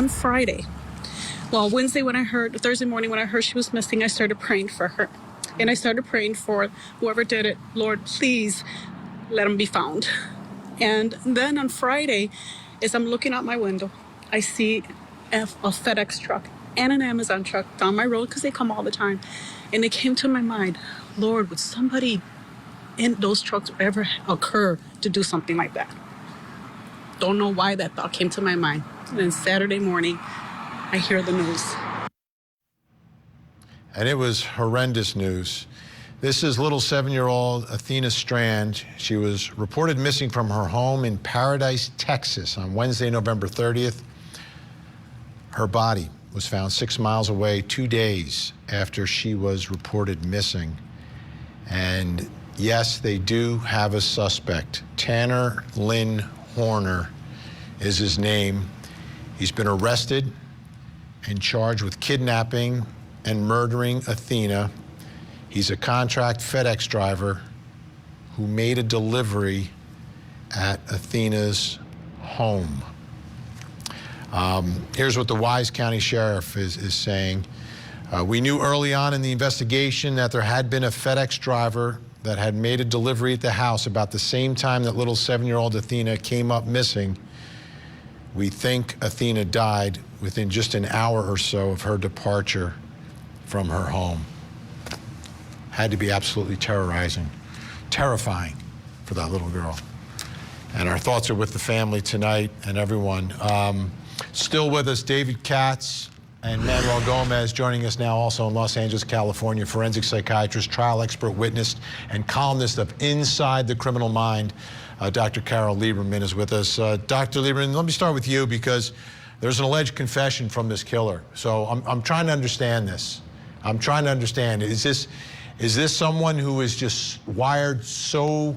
on Friday. Well, Thursday morning when I heard she was missing, I started praying for her. And I started praying for whoever did it. Lord, please let him be found. And then on Friday, as I'm looking out my window, I see a FedEx truck and an Amazon truck down my road, because they come all the time. And it came to my mind, Lord, would somebody in those trucks ever occur to do something like that? Don't know why that thought came to my mind. And then Saturday morning, I hear the news. And it was horrendous news. This is little 7-year-old Athena Strand. She was reported missing from her home in Paradise, Texas on Wednesday, November 30th. Her body was found 6 miles away 2 days after she was reported missing. And yes, they do have a suspect. Tanner Lynn Horner is his name. He's been arrested and charged with kidnapping and murdering Athena. He's a contract FedEx driver who made a delivery at Athena's home. Here's what the Wise County Sheriff is saying. We knew early on in the investigation that there had been a FedEx driver that had made a delivery at the house about the same time that little 7-year-old Athena came up missing. We think Athena died within just an hour or so of her departure from her home. Had to be absolutely terrifying for that little girl. And our thoughts are with the family tonight and everyone. Still with us, David Katz and Manuel Gomez, joining us now also in Los Angeles, California, forensic psychiatrist, trial expert witness, and columnist of Inside the Criminal Mind. Dr. Carol Lieberman is with us. Dr. Lieberman, let me start with you, because there's an alleged confession from this killer. So I'm trying to understand this. I'm trying to understand, is this someone who is just wired so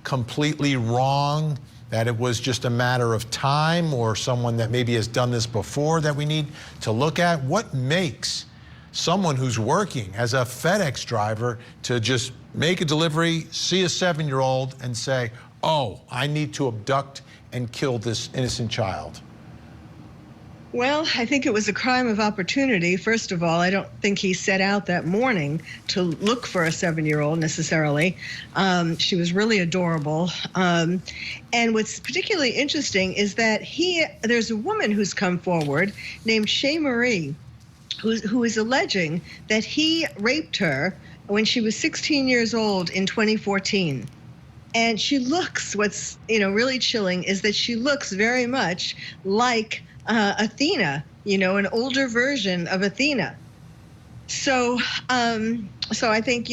completely wrong that it was just a matter of time, or someone that maybe has done this before that we need to look at? What makes someone who's working as a FedEx driver to just make a delivery, see a 7-year-old and say, oh, I need to abduct and kill this innocent child? Well, I think it was a crime of opportunity. First of all, I don't think he set out that morning to look for a 7-year-old necessarily. She was really adorable. And what's particularly interesting is that there's a woman who's come forward named Shay Marie, who is alleging that he raped her when she was 16 years old in 2014. And she looks, what's really chilling is that she looks very much like Athena, an older version of Athena. So I think,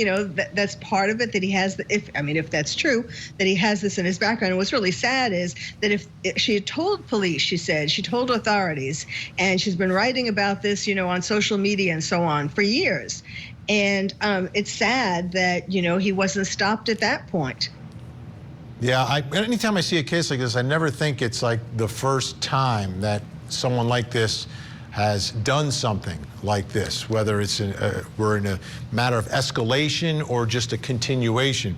that's part of it, that he has, if that's true, that he has this in his background. And what's really sad is that if she had told police, she told authorities, and she's been writing about this, on social media and so on for years. And it's sad that, he wasn't stopped at that point. Yeah, anytime I see a case like this, I never think it's like the first time that someone like this has done something like this, whether it's we're in a matter of escalation or just a continuation.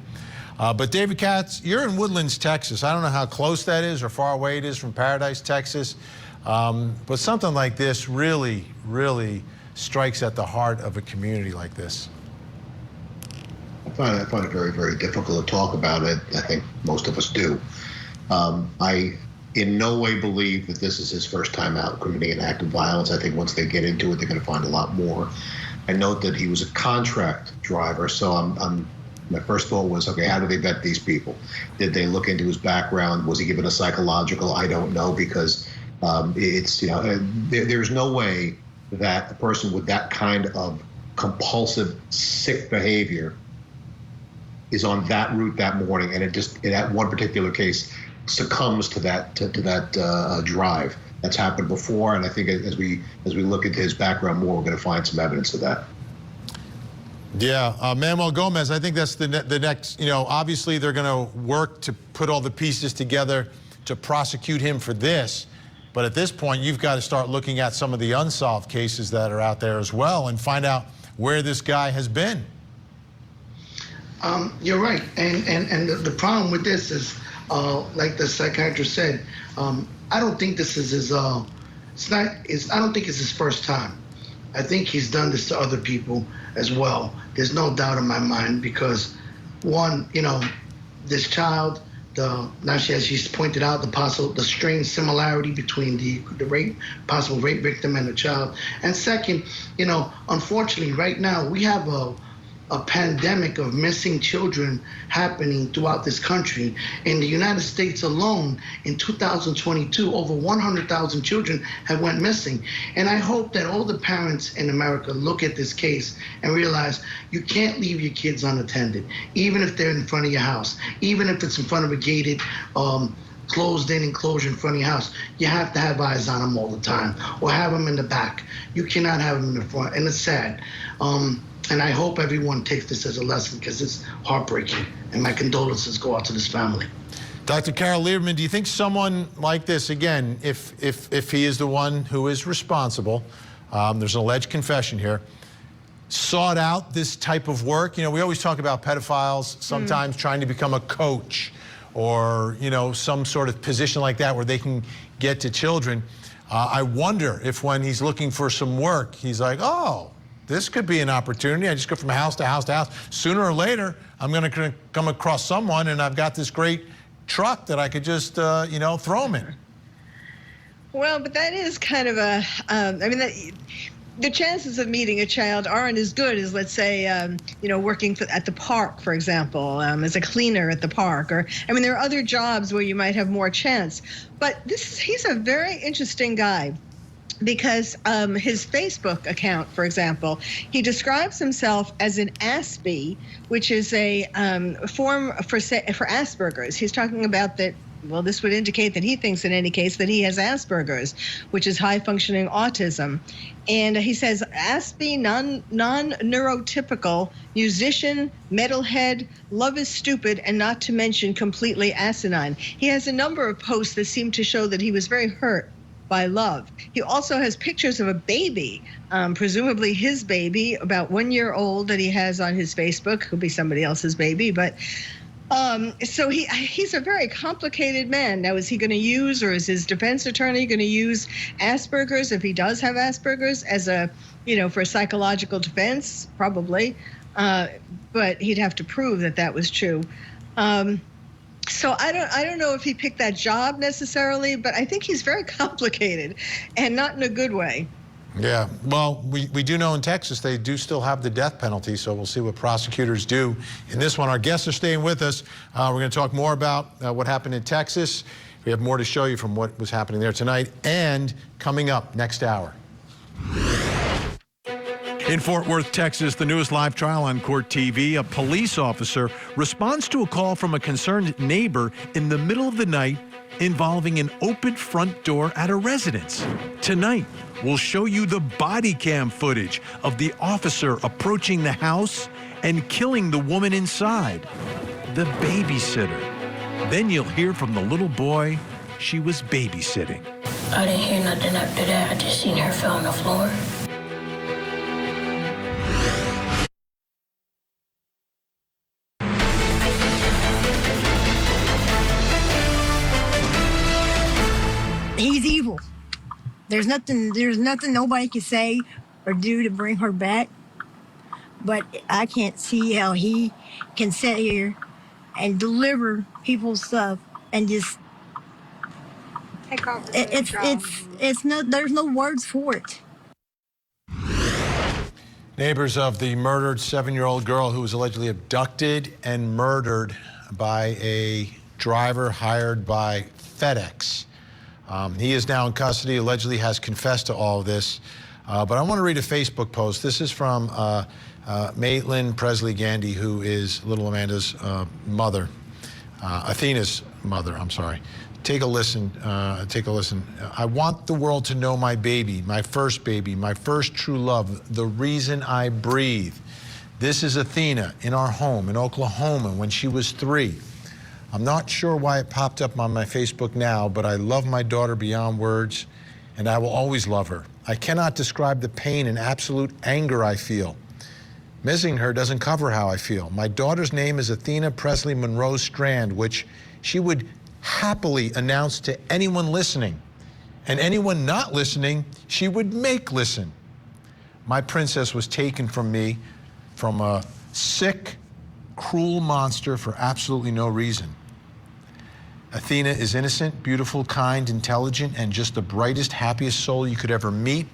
But David Katz, you're in Woodlands, Texas. I don't know how close that is or far away it is from Paradise, Texas. But something like this really, really strikes at the heart of a community like this. I find it very, very difficult to talk about it. I think most of us do. I in no way believe that this is his first time out committing an act of violence. I think once they get into it, they're going to find a lot more. I note that he was a contract driver, so my first thought was, okay, how do they vet these people? Did they look into his background? Was he given a psychological? I don't know, because there's no way that a person with that kind of compulsive, sick behavior is on that route that morning, and in that one particular case, succumbs to that drive. That's happened before, and I think as we look into his background more, we're going to find some evidence of that. Yeah, Manuel Gomez, I think that's the next. Obviously they're going to work to put all the pieces together to prosecute him for this, but at this point, you've got to start looking at some of the unsolved cases that are out there as well, and find out where this guy has been. You're right, and the problem with this is, like the psychiatrist said, I don't think this is his I don't think it's his first time. I think he's done this to other people as well. There's no doubt in my mind because, one, this child, as she's pointed out, the strange similarity between the possible rape victim and the child. And second, unfortunately, right now we have a pandemic of missing children happening throughout this country. In the United States alone, in 2022, over 100,000 children have went missing. And I hope that all the parents in America look at this case and realize you can't leave your kids unattended, even if they're in front of your house, even if it's in front of a gated, closed-in enclosure in front of your house. You have to have eyes on them all the time, or have them in the back. You cannot have them in the front, and it's sad. And I hope everyone takes this as a lesson because it's heartbreaking. And my condolences go out to this family. Dr. Carol Lieberman, do you think someone like this, again, if he is the one who is responsible, there's an alleged confession here, sought out this type of work? We always talk about pedophiles sometimes trying to become a coach or, some sort of position like that where they can get to children. I wonder if when he's looking for some work, he's like, oh, this could be an opportunity. I just go from house to house to house. Sooner or later, I'm going to come across someone, and I've got this great truck that I could just, throw them in. Well, but that is kind of the chances of meeting a child aren't as good as, let's say, working at the park, for example, as a cleaner at the park. Or, there are other jobs where you might have more chance. But he's a very interesting guy. Because his Facebook account, for example, he describes himself as an Aspie, which is a form for Asperger's. He's talking about that. Well, this would indicate that he thinks, in any case, that he has Asperger's, which is high-functioning autism. And he says, Aspie, non-neurotypical, musician, metalhead, love is stupid, and not to mention completely asinine. He has a number of posts that seem to show that he was very hurt by love. He also has pictures of a baby, presumably his baby, about 1 year old, that he has on his Facebook. Could be somebody else's baby, but so he's a very complicated man. Now, is he going to use, or is his defense attorney going to use Asperger's, if he does have Asperger's, as for psychological defense? Probably, but he'd have to prove that was true. So I don't know if he picked that job necessarily, but I think he's very complicated, and not in a good way. Yeah, well, we do know in Texas they do still have the death penalty, so we'll see what prosecutors do in this one. Our guests are staying with us. We're going to talk more about what happened in Texas. We have more to show you from what was happening there tonight, and coming up next hour. In Fort Worth, Texas, the newest live trial on Court TV, a police officer responds to a call from a concerned neighbor in the middle of the night involving an open front door at a residence. Tonight, we'll show you the body cam footage of the officer approaching the house and killing the woman inside, the babysitter. Then you'll hear from the little boy she was babysitting. I didn't hear nothing after that. I just seen her fell on the floor. He's evil. There's nothing nobody can say or do to bring her back. But I can't see how he can sit here and deliver people's stuff and just take off. It's no, there's no words for it. Neighbors of the murdered 7-year-old girl who was allegedly abducted and murdered by a driver hired by FedEx. He is now in custody, allegedly has confessed to all of this. But I want to read a Facebook post. This is from Maitland Presley Gandy, who is little Amanda's mother, Athena's mother, I'm sorry. Take a listen, I want the world to know my baby, my first true love, the reason I breathe. This is Athena in our home in Oklahoma when she was 3. I'm not sure why it popped up on my Facebook now, but I love my daughter beyond words, and I will always love her. I cannot describe the pain and absolute anger I feel. Missing her doesn't cover how I feel. My daughter's name is Athena Presley Monroe Strand, which she would happily announce to anyone listening And anyone not listening, she would make listen. My princess was taken from me from a sick, cruel monster for absolutely no reason. Athena is innocent, beautiful, kind, intelligent, and just the brightest, happiest soul you could ever meet.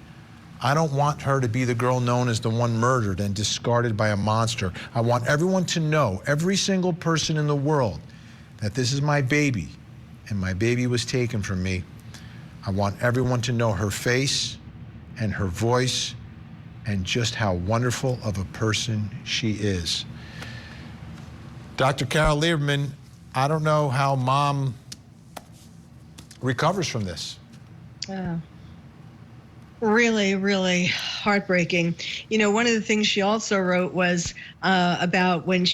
I don't want her to be the girl known as the one murdered and discarded by a monster. I want everyone to know, every single person in the world, that this is my baby, and my baby was taken from me. I want everyone to know her face and her voice and just how wonderful of a person she is. Dr. Carol Lieberman, I don't know how Mom recovers from this. Really, really heartbreaking. You know, one of the things she also wrote was about when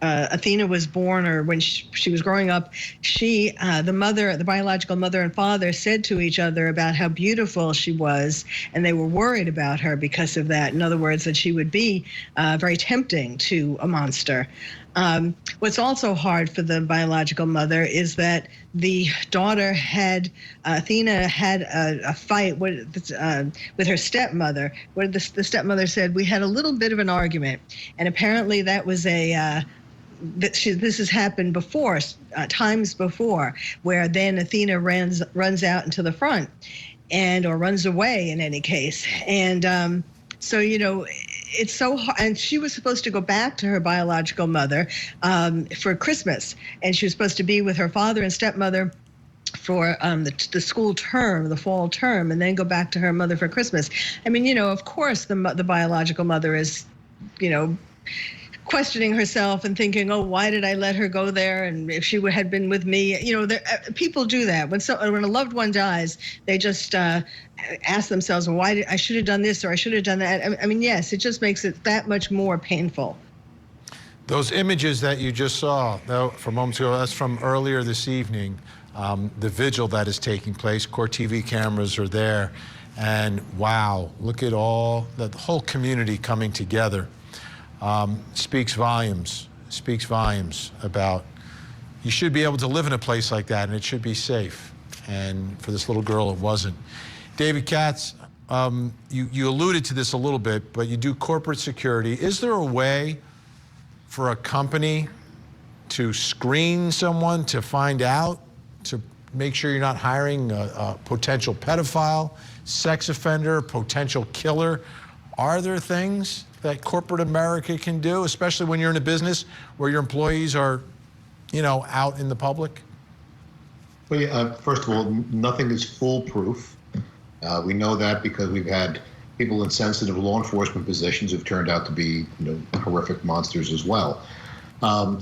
Athena was born, or when she was growing up, the biological mother and father said to each other about how beautiful she was, and they were worried about her because of that. In other words, that she would be very tempting to a monster. What's also hard for the biological mother is that the daughter Athena had a fight with her stepmother, where the stepmother said, "We had a little bit of an argument," and apparently that was this has happened before, times before, where then Athena runs out into the front, or runs away in any case, and so you know. It's so hard, and she was supposed to go back to her biological mother for Christmas, and she was supposed to be with her father and stepmother for the school term, the fall term, and then go back to her mother for Christmas. I mean, you know, of course, the biological mother is, you know, questioning herself and thinking, oh, why did I let her go there? And if she had been with me, you know, people do that. When a loved one dies, they just ask themselves, well, I should have done this or I should have done that. I mean, yes, it just makes it that much more painful. Those images that you just saw, though, from moments ago, that's from earlier this evening. The vigil that is taking place, Court TV cameras are there. And wow, look at the whole community coming together. Speaks volumes about you should be able to live in a place like that, and it should be safe. And for this little girl, it wasn't. David Katz, you alluded to this a little bit, but you do corporate security. Is there a way for a company to screen someone to find out, to make sure you're not hiring a potential pedophile, sex offender, potential killer? Are there things that corporate America can do, especially when you're in a business where your employees are, you know, out in the public? Well, yeah, first of all, nothing is foolproof. We know that because we've had people in sensitive law enforcement positions who've turned out to be, you know, horrific monsters as well.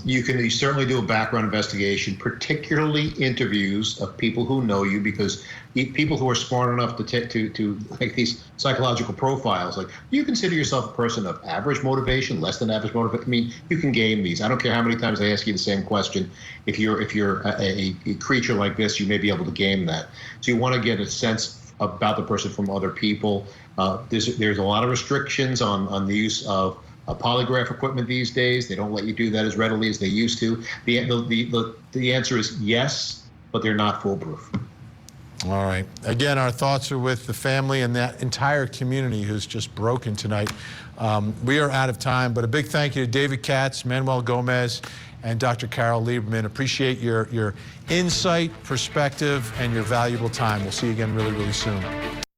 You certainly do a background investigation, particularly interviews of people who know you, because people who are smart enough to make these psychological profiles, like, you consider yourself a person of average motivation, less than average motivation. I mean, you can game these. I don't care how many times they ask you the same question. If you're a creature like this, you may be able to game that. So you want to get a sense about the person from other people. There's a lot of restrictions on the use of polygraph equipment these days. They don't let you do that as readily as they used to. The answer is yes, but they're not foolproof. All right. Again, our thoughts are with the family and that entire community who's just broken tonight. We are out of time, but a big thank you to David Katz, Manuel Gomez, and Dr. Carol Lieberman. Appreciate your insight, perspective, and your valuable time. We'll see you again really, really soon.